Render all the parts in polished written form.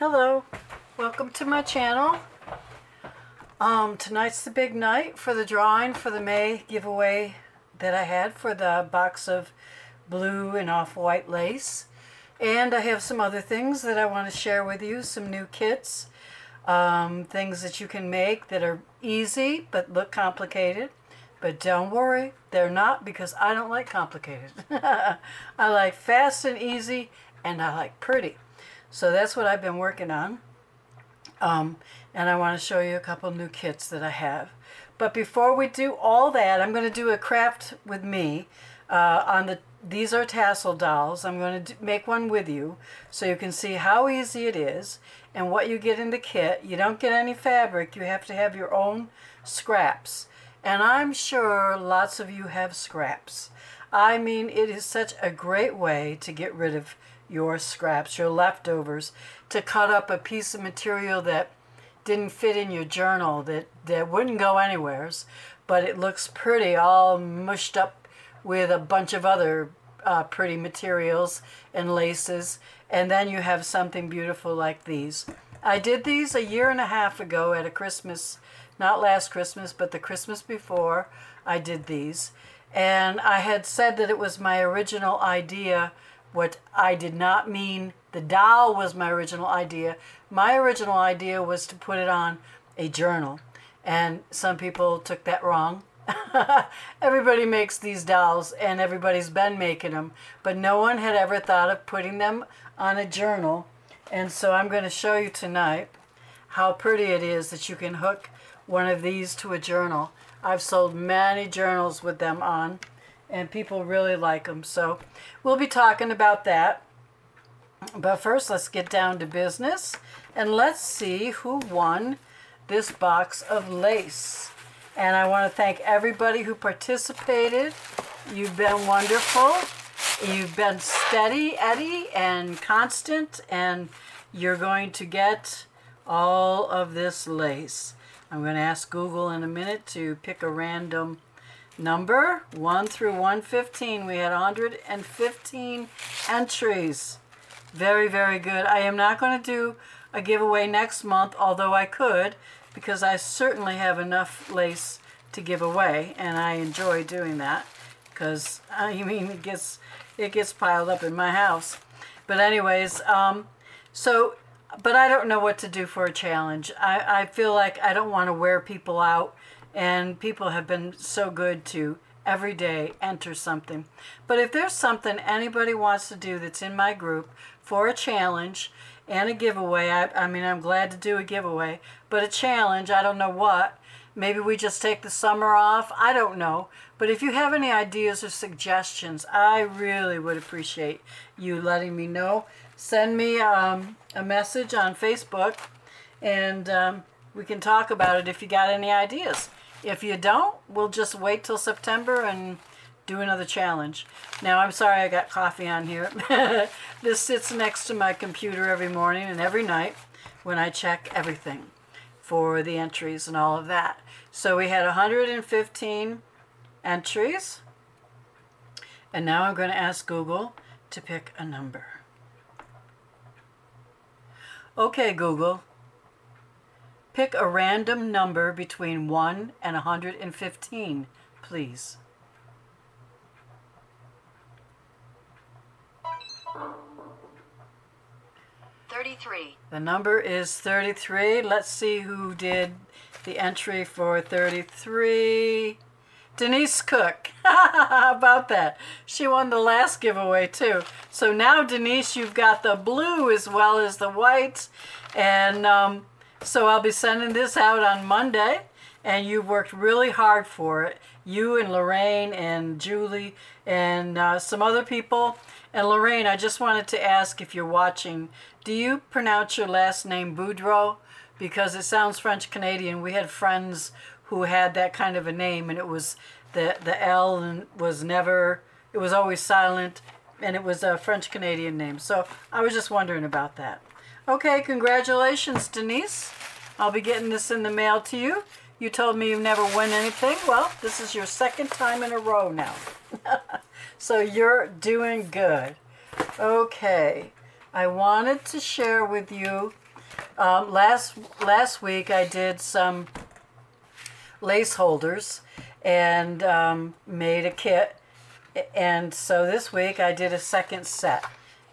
Hello, welcome to my channel. Tonight's the big night for the drawing for the May giveaway that I had for the box of blue and off-white lace. And I have some other things that I want to share with you, some new kits, things that you can make that are easy but look complicated. But don't worry, they're not, because I don't like complicated. I like fast and easy, and I like pretty. So that's what I've been working on. And I want to show you a couple new kits that I have. But before we do all that, I'm going to do a craft with me. These are Tassel dolls. I'm going to make one with you so you can see how easy it is and what you get in the kit. You don't get any fabric. You have to have your own scraps. And I'm sure lots of you have scraps. I mean, it is such a great way to get rid of your scraps, your leftovers, to cut up a piece of material that didn't fit in your journal, that wouldn't go anywheres, but it looks pretty, all mushed up with a bunch of other pretty materials and laces, and then you have something beautiful like these. I did these 1.5 years ago at a Christmas, not last Christmas, but the Christmas before. I did these, and I had said that it was my original idea. What I did not mean, the doll was my original idea. My original idea was to put it on a journal, and some people took that wrong. Everybody makes these dolls, and everybody's been making them, but no one had ever thought of putting them on a journal. And so I'm going to show you tonight how pretty it is that you can hook one of these to a journal. I've sold many journals with them on, and people really like them. So we'll be talking about that. But first, let's get down to business, and let's see who won this box of lace. And I want to thank everybody who participated. You've been wonderful. You've been steady, Eddie, and constant, and you're going to get all of this lace. I'm going to ask Google in a minute to pick a random number, 1 through 115. We had 115 entries. Very, very good. I am not going to do a giveaway next month, although I could, because I certainly have enough lace to give away, and I enjoy doing that, because I mean it gets piled up in my house. But anyways, but I don't know what to do for a challenge. I feel like I don't want to wear people out, and people have been so good to every day enter something. But if there's something anybody wants to do that's in my group for a challenge and a giveaway, I mean, I'm glad to do a giveaway, but a challenge, I don't know what. Maybe we just take the summer off. I don't know. But if you have any ideas or suggestions, I really would appreciate you letting me know. Send me a message on Facebook, and we can talk about it if you got any ideas. If you don't, we'll just wait till September and do another challenge. Now, I'm sorry I got coffee on here. This sits next to my computer every morning and every night when I check everything for the entries and all of that. So we had 115 entries. And now I'm going to ask Google to pick a number. Okay, Google. Pick a random number between 1 and 115, please. The number is 33. Let's see who did the entry for 33. Denise Cook. How about that? She won the last giveaway too. So now, Denise, you've got the blue as well as the white. And so I'll be sending this out on Monday. And you worked really hard for it. You and Lorraine and Julie and some other people. And Lorraine, I just wanted to ask if you're watching, do you pronounce your last name Boudreaux? Because it sounds French-Canadian. We had friends who had that kind of a name, and it was the L was never, it was always silent, and it was a French-Canadian name. So I was just wondering about that. Okay, congratulations, Denise. I'll be getting this in the mail to you. You told me you never win anything. Well, this is your second time in a row now. So you're doing good. Okay, I wanted to share with you Last week I did some lace holders and made a kit. And so this week I did a second set.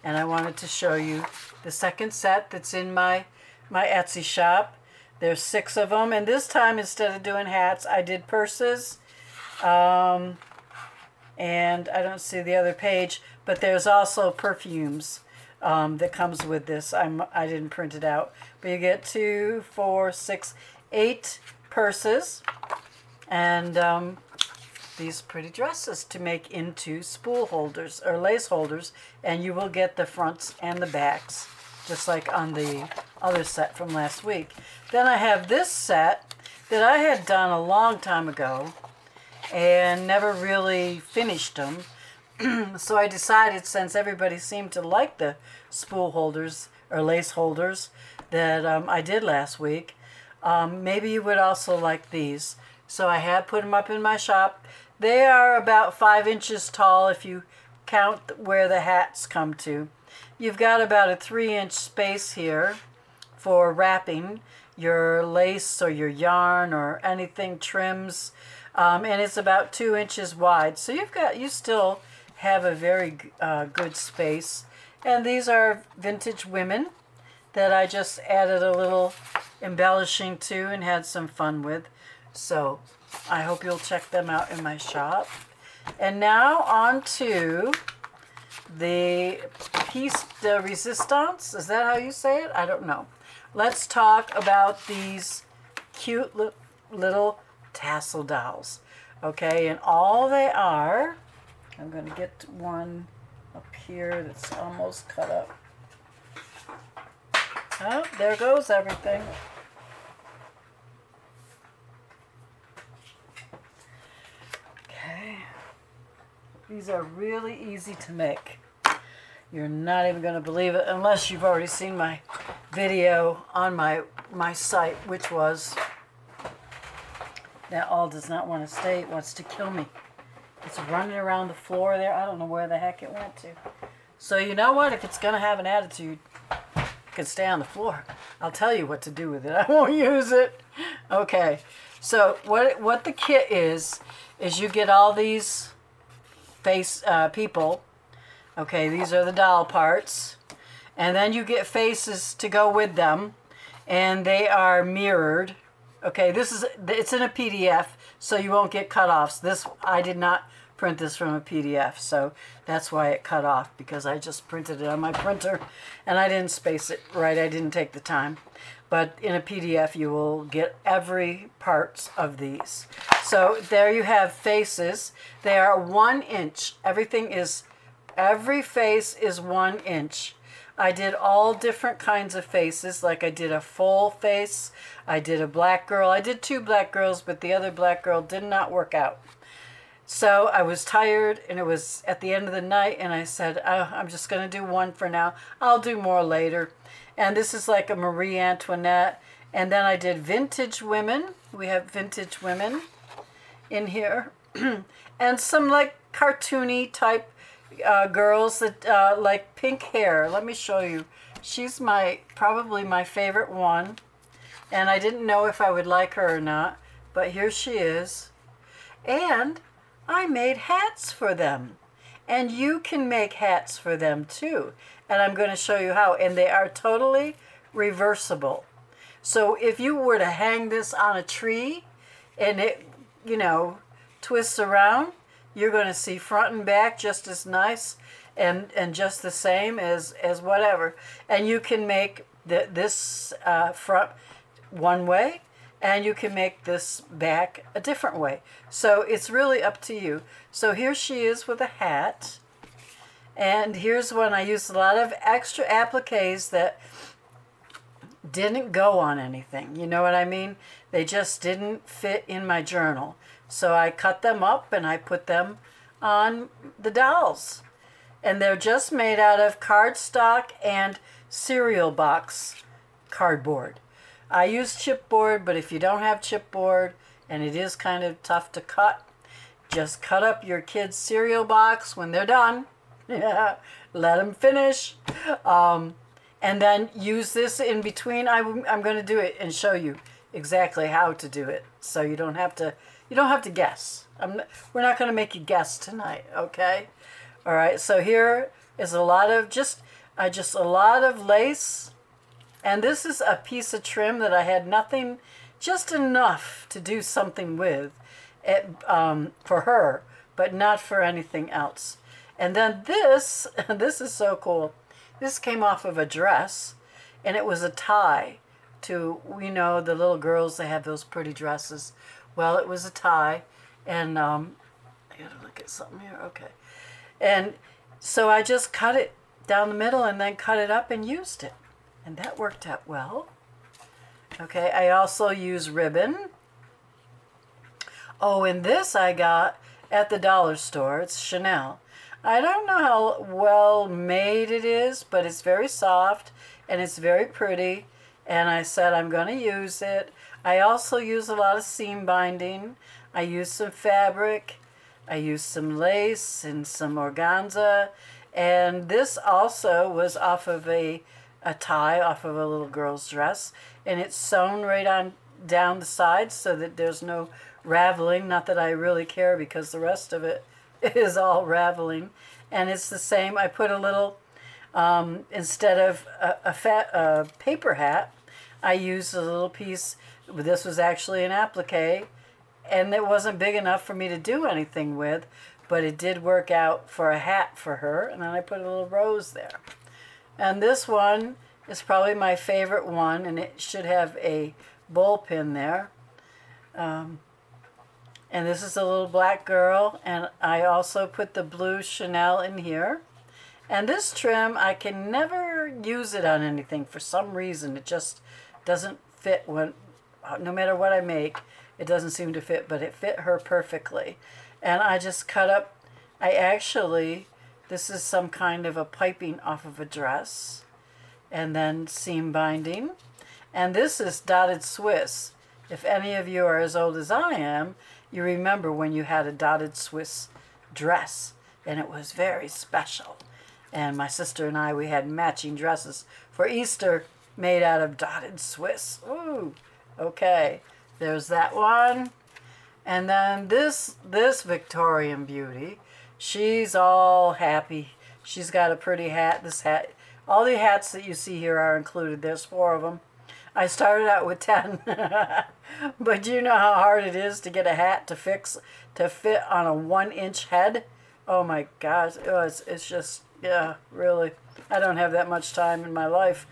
And I wanted to show you the second set that's in my Etsy shop. There's 6 of them. And this time, instead of doing hats, I did purses. And I don't see the other page. But there's also perfumes that comes with this. I didn't print it out. But you get 2, 4, 6, 8 purses. And these pretty dresses to make into spool holders or lace holders, and you will get the fronts and the backs just like on the other set from last week. Then I have this set that I had done a long time ago and never really finished them. So I decided, since everybody seemed to like the spool holders or lace holders that I did last week, maybe you would also like these. So I had put them up in my shop. They are about 5 inches tall if you count where the hats come to. You've got about a 3-inch space here for wrapping your lace or your yarn or anything trims, and it's about 2 inches wide. So you still have a very good space. And these are vintage women that I just added a little embellishing to and had some fun with. So I hope you'll check them out in my shop. And now on to the piece de resistance. Is that how you say it? I don't know. Let's talk about these cute little tassel dolls. Okay, and all they are, I'm going to get one up here that's almost cut up. Oh, there goes everything. These are really easy to make. You're not even going to believe it unless you've already seen my video on my site, which was, that all does not want to stay. It wants to kill me. It's running around the floor there. I don't know where the heck it went to. So you know what? If it's going to have an attitude, it can stay on the floor. I'll tell you what to do with it. I won't use it. Okay. So what the kit is you get all these face people. Okay, these are the doll parts, and then you get faces to go with them, and they are mirrored. Okay, it's in a PDF, so you won't get cut-offs. I did not print this from a PDF, so that's why it cut off, because I just printed it on my printer and I didn't space it right. I didn't take the time. But in a PDF you will get every parts of these. So there you have faces. They are 1 inch. Every face is 1 inch. I did all different kinds of faces. Like I did a full face. I did a black girl. I did 2 black girls, but the other black girl did not work out. So I was tired, and it was at the end of the night, and I said, oh, I'm just going to do 1 for now. I'll do more later. And this is like a Marie Antoinette. And then I did vintage women. We have vintage women in here. And some like cartoony type girls that like pink hair. Let me show you. She's probably my favorite one. And I didn't know if I would like her or not. But here she is. And I made hats for them. And you can make hats for them too. And I'm going to show you how. And they are totally reversible. So if you were to hang this on a tree and it, twists around, you're going to see front and back just as nice and just the same as whatever. And you can make this front one way, and you can make this back a different way. So it's really up to you. So here she is with a hat. And here's one. I used a lot of extra appliques that didn't go on anything. You know what I mean? They just didn't fit in my journal. So I cut them up and I put them on the dolls. And they're just made out of cardstock and cereal box cardboard. I use chipboard, but if you don't have chipboard and it is kind of tough to cut, just cut up your kid's cereal box when they're done. Yeah, let them finish. and then use this in between. I'm going to do it and show you exactly how to do it, so you don't have to guess. We're not going to make you guess tonight, okay? All right. So here is a lot of just a lot of lace, and this is a piece of trim that I had nothing, just enough to do something with, for her, but not for anything else. And then this is so cool. This came off of a dress, and it was a tie to, the little girls, they have those pretty dresses. Well, it was a tie, and I gotta look at something here. Okay. And so I just cut it down the middle and then cut it up and used it. And that worked out well. Okay, I also use ribbon. Oh, and this I got at the dollar store. It's Chanel. I don't know how well made it is, but it's very soft and it's very pretty. And I said I'm going to use it. I also use a lot of seam binding. I use some fabric. I used some lace and some organza. And this also was off of a tie, off of a little girl's dress. And it's sewn right on down the sides so that there's no raveling. Not that I really care, because the rest of it is all raveling. And it's the same. I put a little, instead of a paper hat, I used a little piece. This was actually an applique, and it wasn't big enough for me to do anything with, but it did work out for a hat for her. And then I put a little rose there. And this one is probably my favorite one, and it should have a bowl pin there. And this is a little black girl, and I also put the blue Chanel in here. And this trim, I can never use it on anything for some reason. It just doesn't fit no matter what I make, it doesn't seem to fit, but it fit her perfectly. And I just cut up, this is some kind of a piping off of a dress, and then seam binding. And this is dotted Swiss. If any of you are as old as I am, you remember when you had a dotted Swiss dress, and it was very special. And my sister and I, we had matching dresses for Easter made out of dotted Swiss. Ooh, okay. There's that one. And then this Victorian beauty, she's all happy. She's got a pretty hat. This hat, all the hats that you see here are included. There's 4 of them. I started out with 10, but you know how hard it is to get a hat to fit on a 1-inch head. Oh my gosh, it's just, yeah, really. I don't have that much time in my life,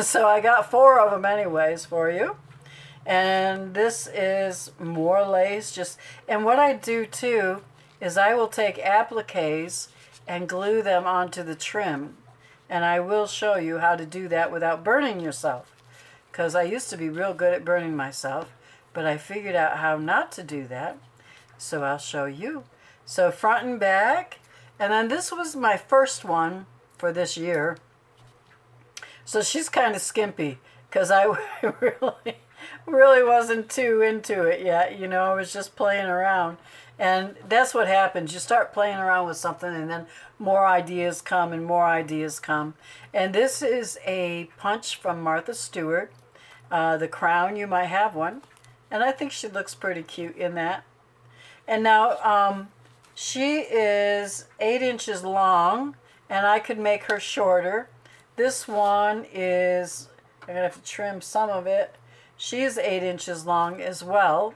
so I got 4 of them anyways for you. And this is more lace. And what I do too is I will take appliques and glue them onto the trim, and I will show you how to do that without burning yourself, because I used to be real good at burning myself, but I figured out how not to do that, so I'll show you. So front and back, and then this was my first one for this year. So she's kind of skimpy, because I really wasn't too into it yet. I was just playing around. And that's what happens. You start playing around with something, and then more ideas come and more ideas come. And this is a punch from Martha Stewart. The crown, you might have one. And I think she looks pretty cute in that. And now she is 8 inches long, and I could make her shorter. This one is, I'm going to have to trim some of it. She is 8 inches long as well.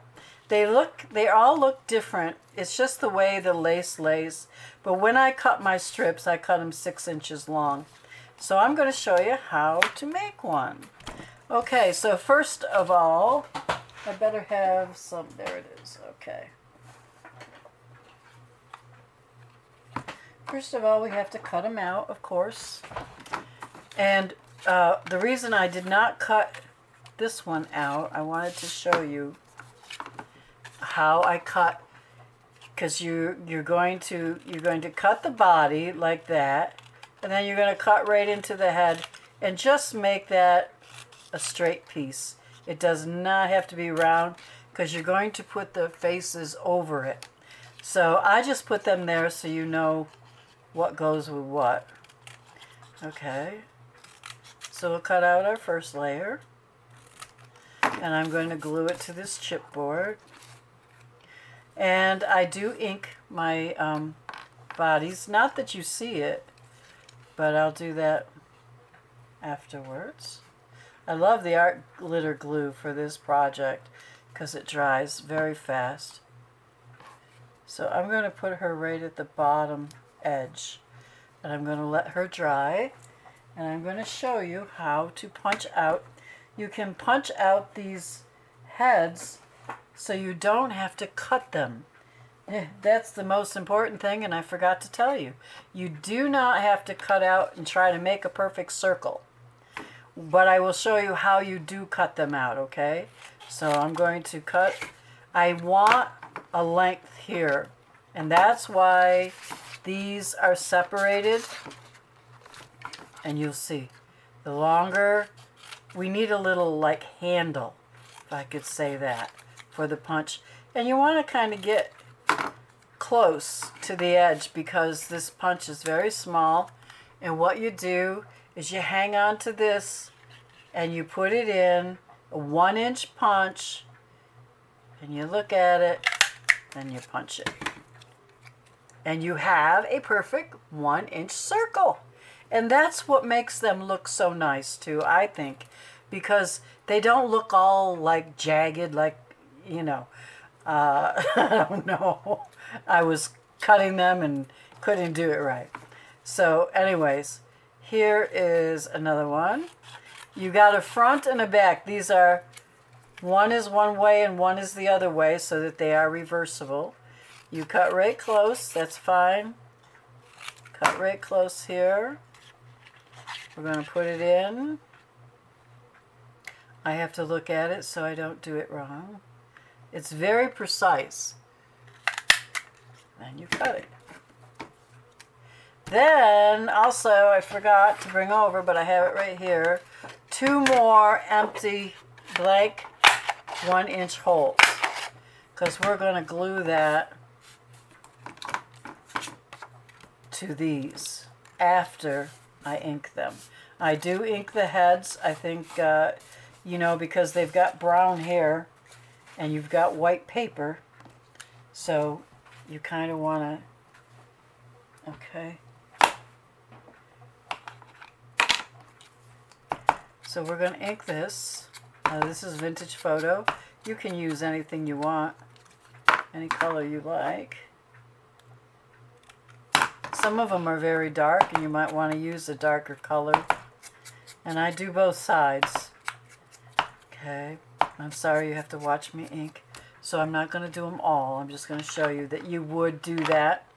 They all look different. It's just the way the lace lays. But when I cut my strips, I cut them 6 inches long. So I'm going to show you how to make one. Okay, so first of all, I better have some, there it is, okay. First of all, we have to cut them out, of course. And the reason I did not cut this one out, I wanted to show you how I cut, because you're going to cut the body like that, and then you're going to cut right into the head and just make that a straight piece. It does not have to be round, because you're going to put the faces over it. So I just put them there so you know what goes with what. Okay. So we'll cut out our first layer, and I'm going to glue it to this chipboard. And I do ink my bodies, not that you see it, but I'll do that afterwards. I love the art glitter glue for this project because it dries very fast. So I'm going to put her right at the bottom edge, and I'm going to let her dry, and I'm going to show you how to punch out. You can punch out these heads so you don't have to cut them. That's the most important thing, and I forgot to tell you. You do not have to cut out and try to make a perfect circle. But I will show you how you do cut them out, okay? So I'm going to cut. I want a length here, and that's why these are separated. And you'll see, the longer, we need a little like handle, if I could say that, for the punch. And you want to kind of get close to the edge because this punch is very small. And what you do is you hang on to this and you put it in a 1-inch punch, and you look at it and you punch it. And you have a perfect 1-inch circle. And that's what makes them look so nice too, I think, because they don't look all like jagged, like, you know, I don't know. I was cutting them and couldn't do it right. So anyways, here is another one. You got a front and a back. These are, one is one way and one is the other way so that they are reversible. You cut right close, that's fine. Cut right close here. We're going to put it in. I have to look at it so I don't do it wrong. It's very precise. And you cut it. Then also I forgot to bring over, but I have it right here, 2 more empty blank 1-inch holes, because we're going to glue that to these after I ink them. I do ink the heads, I think, you know, because they've got brown hair and you've got white paper, so you kind of want to, okay. So we're going to ink this. This is vintage photo. You can use anything you want, any color you like. Some of them are very dark and you might want to use a darker color. And I do both sides. Okay, I'm sorry you have to watch me ink. So I'm not going to do them all. I'm just going to show you that you would do that.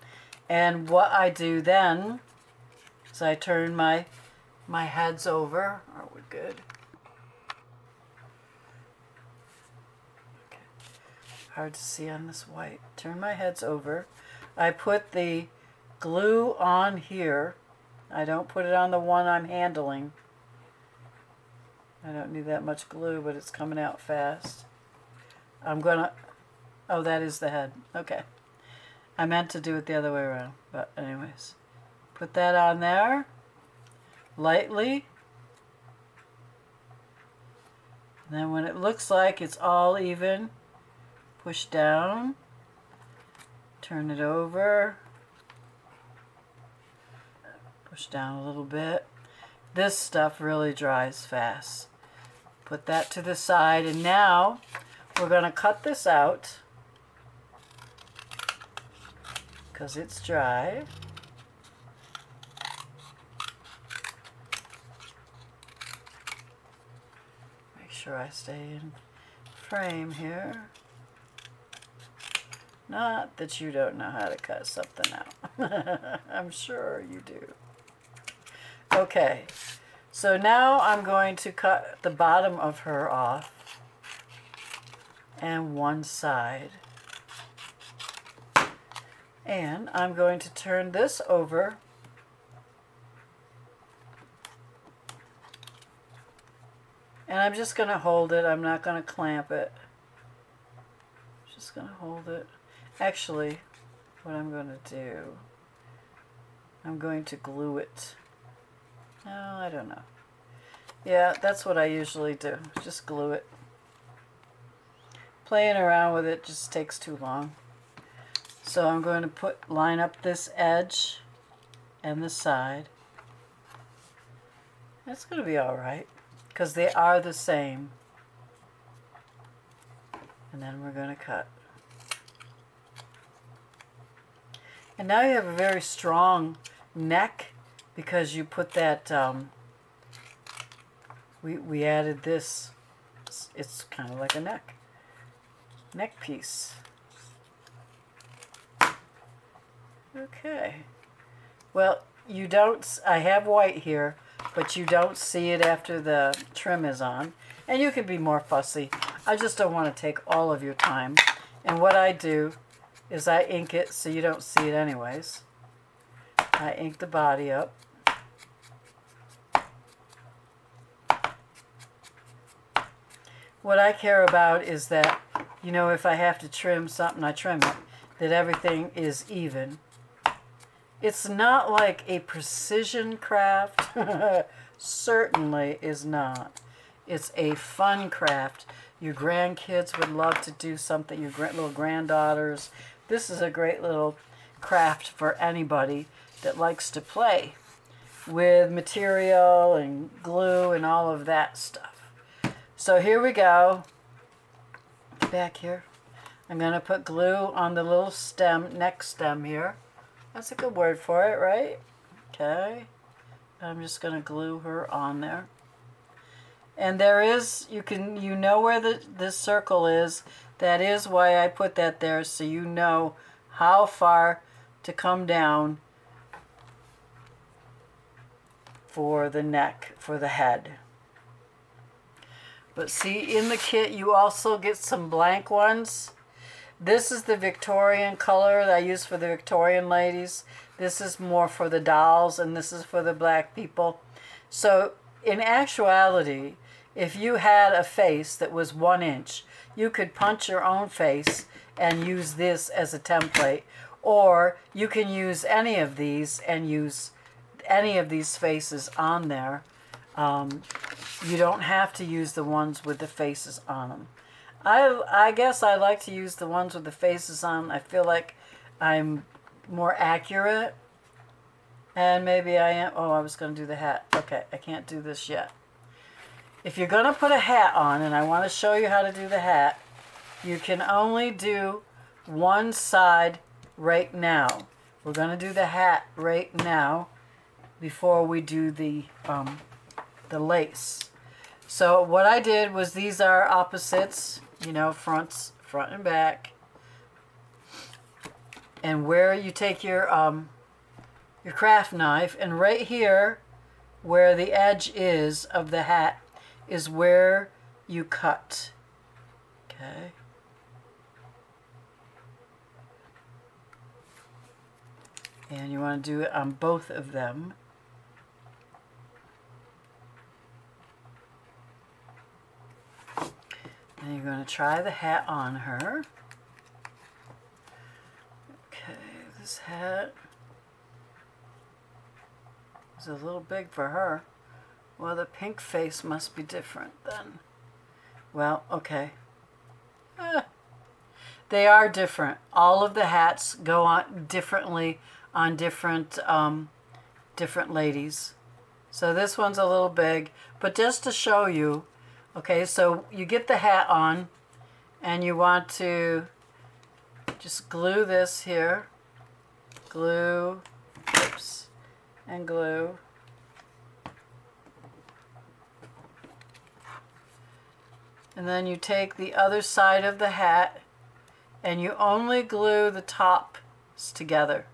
And what I do then is I turn my heads over. Are we good? Okay. Hard to see on this white. Turn my heads over. I put the glue on here. I don't put it on the one I'm handling. I don't need that much glue, but it's coming out fast. I'm gonna, oh, that is the head. Okay. I meant to do it the other way around, but anyways. Put that on there, lightly. And then when it looks like it's all even, push down, turn it over, push down a little bit. This stuff really dries fast. Put that to the side, and now we're going to cut this out because it's dry. Make sure I stay in frame here. Not that you don't know how to cut something out. I'm sure you do. Okay, so now I'm going to cut the bottom of her off and one side. And I'm going to turn this over and I'm just going to hold it. I'm not going to clamp it. Just going to hold it. Actually, what I'm going to do, I'm going to glue it. No, I don't know. Yeah, that's what I usually do. Just glue it. Playing around with it just takes too long. So I'm going to line up this edge and the side. That's going to be all right because they are the same. And then we're going to cut. And now you have a very strong neck because you put that, we added this. It's kind of like a neck piece. Okay. Well, you don't, I have white here, but you don't see it after the trim is on. And you can be more fussy. I just don't want to take all of your time. And what I do is I ink it so you don't see it anyways. I ink the body up. What I care about is that, you know, if I have to trim something, I trim it. That everything is even. It's not like a precision craft. Certainly is not. It's a fun craft. Your grandkids would love to do something, your little granddaughters. This is a great little craft for anybody that likes to play with material and glue and all of that stuff. So here we go. Back here. I'm going to put glue on the little stem, neck stem here. That's a good word for it, right? Okay. I'm just going to glue her on there. And there is, you know where this circle is. That is why I put that there, so you know how far to come down for the neck, for the head. But see, in the kit you also get some blank ones. This is the Victorian color that I use for the Victorian ladies. This is more for the dolls, and this is for the black people. So in actuality, if you had a face that was 1 inch, you could punch your own face and use this as a template. Or you can use any of these and use any of these faces on there. You don't have to use the ones with the faces on them. I guess I like to use the ones with the faces on. I feel like I'm more accurate. And maybe I am. Oh, I was going to do the hat. Okay, I can't do this yet. If you're going to put a hat on, and I want to show you how to do the hat, you can only do one side right now. We're going to do the hat right now before we do the lace. So what I did was, these are opposites, you know, front and back. And where you take your craft knife, and right here where the edge is of the hat is where you cut. Okay. And you want to do it on both of them. And you're going to try the hat on her. Okay, this hat is a little big for her. Well, the pink face must be different then. Well, okay. They are different. All of the hats go on differently on different ladies. So this one's a little big, but just to show you, okay, so you get the hat on and you want to just glue this here. Glue, oops, and glue. And then you take the other side of the hat and you only glue the tops together.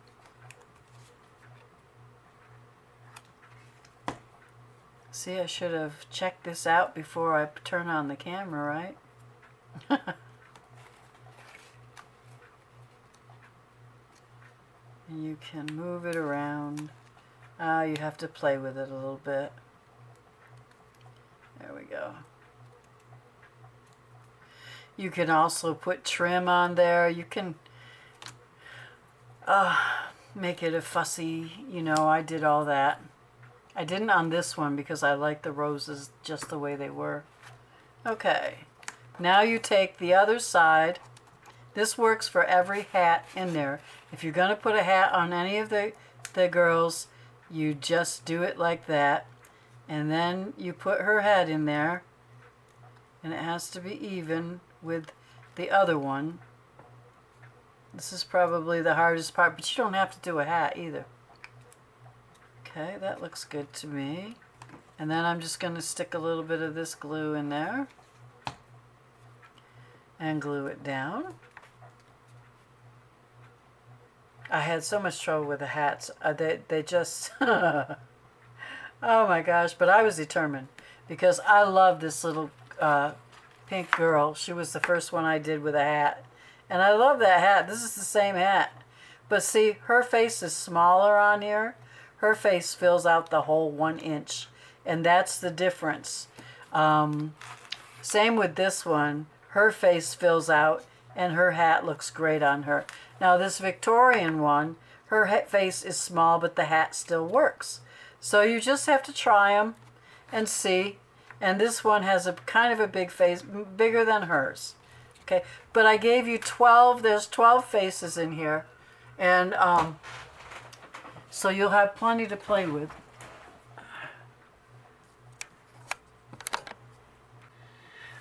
See, I should have checked this out before I turn on the camera, right? And you can move it around. You have to play with it a little bit. There we go. You can also put trim on there. You can make it a fussy, you know, I did all that. I didn't on this one because I like the roses just the way they were. Okay, now you take the other side. This works for every hat in there. If you're going to put a hat on any of the girls, you just do it like that. And then you put her head in there. And it has to be even with the other one. This is probably the hardest part, but you don't have to do a hat either. Okay, that looks good to me. And then I'm just going to stick a little bit of this glue in there. And glue it down. I had so much trouble with the hats. They just... oh my gosh, but I was determined. Because I love this little pink girl. She was the first one I did with a hat. And I love that hat. This is the same hat. But see, her face is smaller on here. Her face fills out the whole 1 inch. And that's the difference. Same with this one. Her face fills out and her hat looks great on her. Now this Victorian one, her face is small but the hat still works. So you just have to try them and see. And this one has a kind of a big face, bigger than hers. Okay, but I gave you 12, there's 12 faces in here. And so you'll have plenty to play with.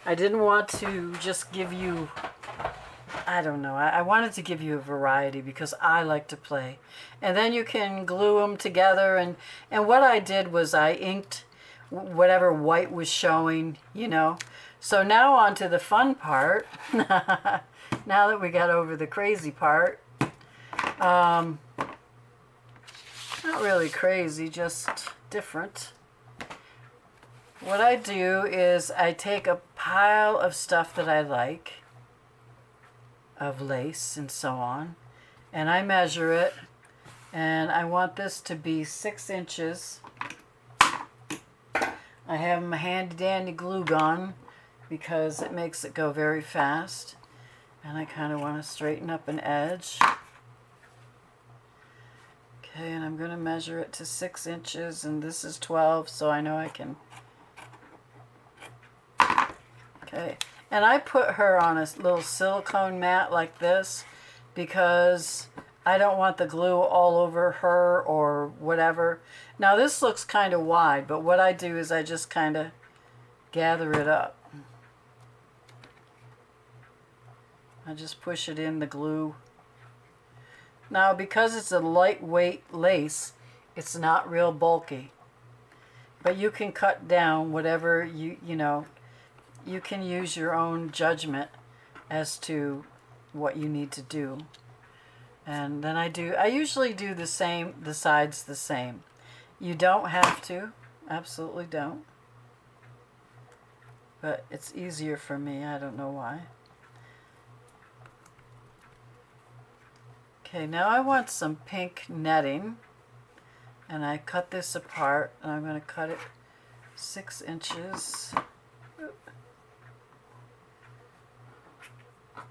I didn't want to just give you, I don't know, I wanted to give you a variety because I like to play. And then you can glue them together. And what I did was I inked whatever white was showing, you know. So now on to the fun part. Now that we got over the crazy part. Not really crazy, just different. What I do is I take a pile of stuff that I like, of lace and so on, and I measure it, and I want this to be 6 inches. I have my handy dandy glue gun because it makes it go very fast, and I kind of want to straighten up an edge. Okay, and I'm going to measure it to 6 inches, and this is 12, so I know I can. Okay, and I put her on a little silicone mat like this because I don't want the glue all over her or whatever. Now this looks kind of wide, but what I do is I just kind of gather it up. I just push it in the glue. Now because it's a lightweight lace, it's not real bulky. But you can cut down whatever you know. You can use your own judgment as to what you need to do. And then I usually do the same, the sides the same. You don't have to, absolutely don't. But it's easier for me, I don't know why. Okay, now I want some pink netting. And I cut this apart, and I'm going to cut it 6 inches.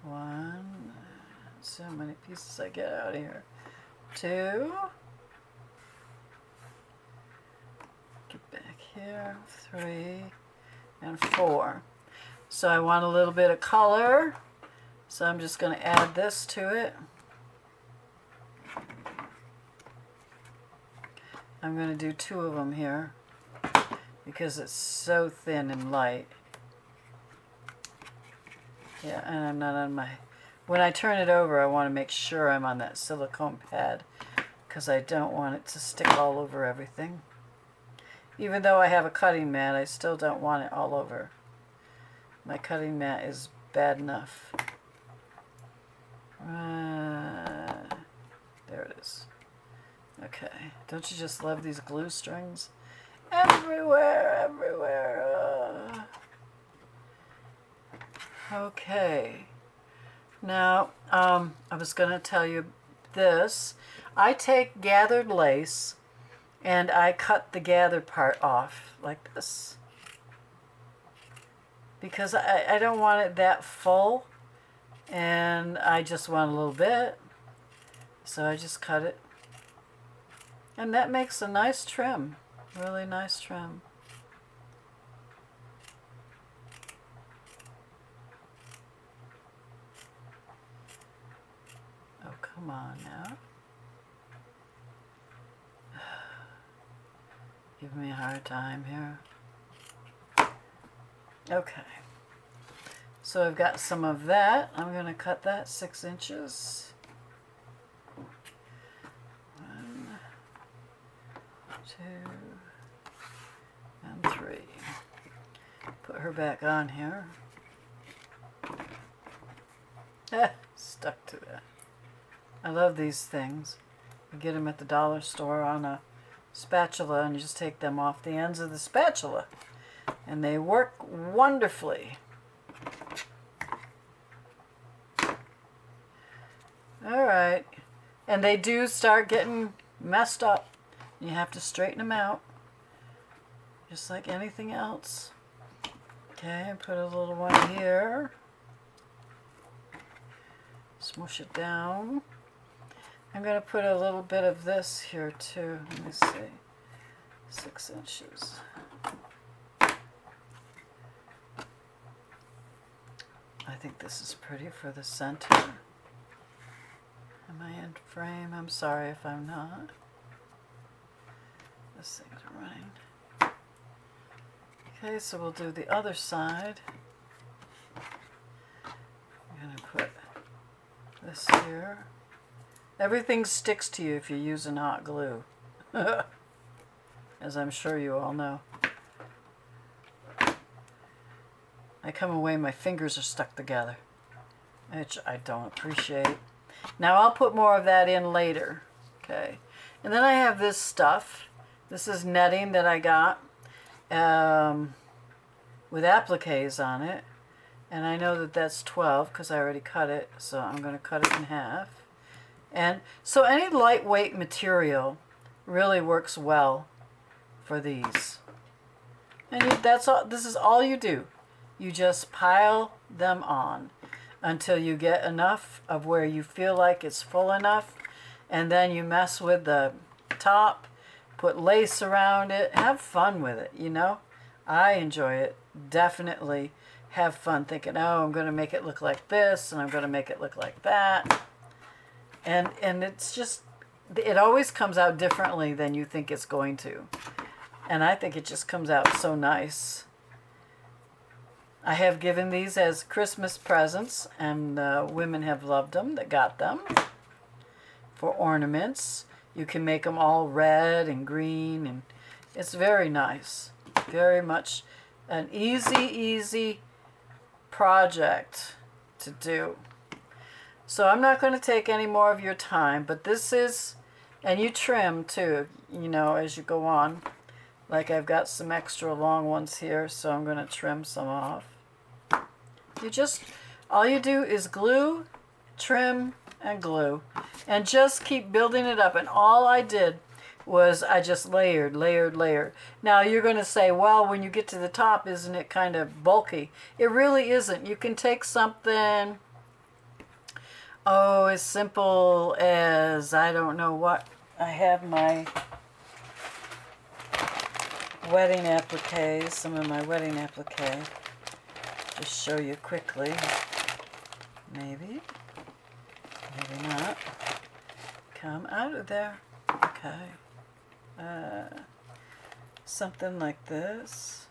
1, see how many pieces I get out of here. 2, get back here, 3, and 4. So I want a little bit of color, so I'm just going to add this to it. I'm going to do 2 of them here because it's so thin and light. Yeah, and I'm not on my... When I turn it over, I want to make sure I'm on that silicone pad because I don't want it to stick all over everything. Even though I have a cutting mat, I still don't want it all over. My cutting mat is bad enough. There it is. Okay. Don't you just love these glue strings? Everywhere, everywhere. Okay. Now, I was going to tell you this. I take gathered lace and I cut the gathered part off like this. Because I don't want it that full and I just want a little bit. So I just cut it. And that makes a nice trim. Really nice trim. Oh, come on now. Give me a hard time here. Okay. So I've got some of that. I'm going to cut that 6 inches. 1, 2, and 3. Put her back on here. Stuck to that. I love these things. You get them at the dollar store on a spatula, and you just take them off the ends of the spatula, and they work wonderfully. All right, and they do start getting messed up. You have to straighten them out, just like anything else. Okay, put a little one here. Smush it down. I'm going to put a little bit of this here too. Let me see. 6 inches. I think this is pretty for the center. Am I in frame? I'm sorry if I'm not. This thing's running. Okay, so we'll do the other side. I'm going to put this here. Everything sticks to you if you're using hot glue, as I'm sure you all know. I come away, my fingers are stuck together, which I don't appreciate. Now I'll put more of that in later, okay? And then I have this stuff. This is netting that I got with appliques on it. And I know that that's 12 because I already cut it, so I'm going to cut it in half. And so any lightweight material really works well for these. And that's all. This is all you do. You just pile them on until you get enough of where you feel like it's full enough, and then you mess with the top, put lace around it, have fun with it, you know? I enjoy it. Definitely have fun thinking, oh, I'm going to make it look like this, and I'm going to make it look like that. And it's just, it always comes out differently than you think it's going to. And I think it just comes out so nice. I have given these as Christmas presents, and women have loved them that got them for ornaments. You can make them all red and green, and it's very nice. Very much an easy project to do. So I'm not going to take any more of your time, but this is, and you trim too, you know, as you go on. Like I've got some extra long ones here, so I'm going to trim some off. You just, all you do is glue, trim, and glue. And just keep building it up. And all I did was I just layered. Now you're going to say, well, when you get to the top, isn't it kind of bulky? It really isn't. You can take something, oh, as simple as, I don't know what, I have my wedding appliques, some of my wedding appliques. Just show you quickly. Maybe not. Come out of there. Okay. Something like this.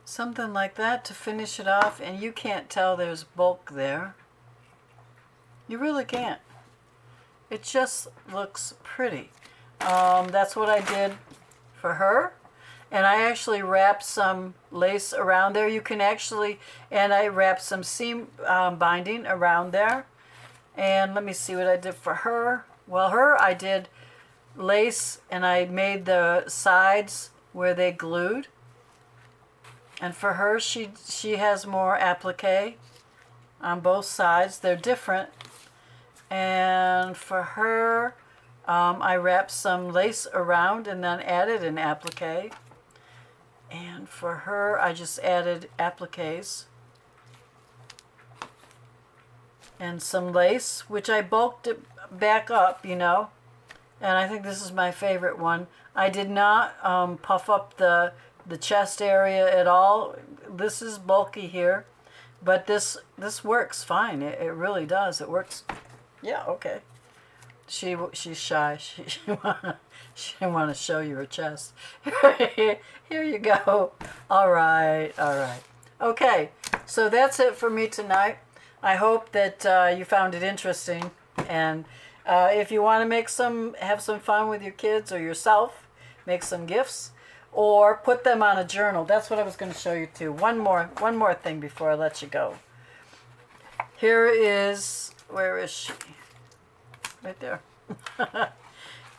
Something like that to finish it off, and you can't tell there's bulk there. You really can't. It just looks pretty. That's what I did for her. And I actually wrapped some lace around there. You can actually, and I wrapped some seam binding around there. And let me see what I did for her. Well, her I did lace, and I made the sides where they glued. And for her, she has more applique on both sides. They're different. And for her, I wrapped some lace around and then added an applique. And for her, I just added appliques and some lace, which I bulked it back up, you know. And I think this is my favorite one. I did not puff up the chest area at all. This is bulky here, but this works fine. It really does. It works. Yeah, okay. She's shy. She didn't want to show you her chest. Here you go. All right, all right. Okay, so that's it for me tonight. I hope that you found it interesting, and if you want to have some fun with your kids or yourself, make some gifts, or put them on a journal. That's what I was going to show you too. One more thing before I let you go. Here is, where is she? Right there.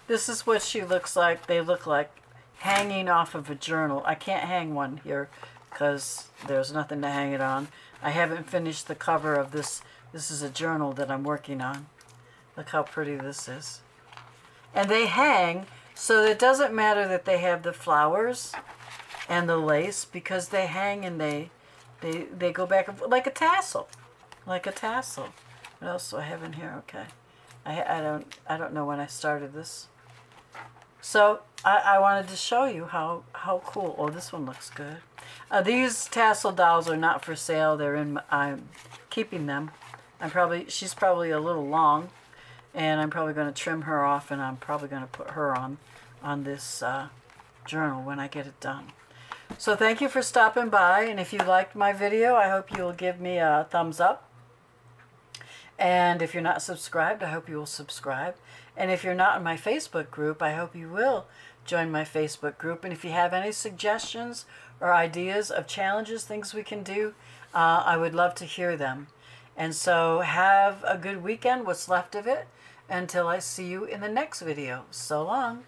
This is what she looks like. They look like hanging off of a journal. I can't hang one here because there's nothing to hang it on. I haven't finished the cover of this. This is a journal that I'm working on. Look how pretty this is. And they hang, so it doesn't matter that they have the flowers and the lace, because they hang and they go back and forth, like a tassel. Like a tassel. What else do I have in here? Okay. I don't know when I started this. So I wanted to show you how cool. Oh, this one looks good. These tassel dolls are not for sale. I'm keeping them. She's probably a little long, and I'm probably going to trim her off, and I'm probably going to put her on this journal when I get it done. So thank you for stopping by, and if you liked my video, I hope you'll give me a thumbs up. And if you're not subscribed, I hope you will subscribe. And if you're not in my Facebook group, I hope you will join my Facebook group. And if you have any suggestions or ideas of challenges, things we can do, I would love to hear them. And so have a good weekend, what's left of it, until I see you in the next video. So long.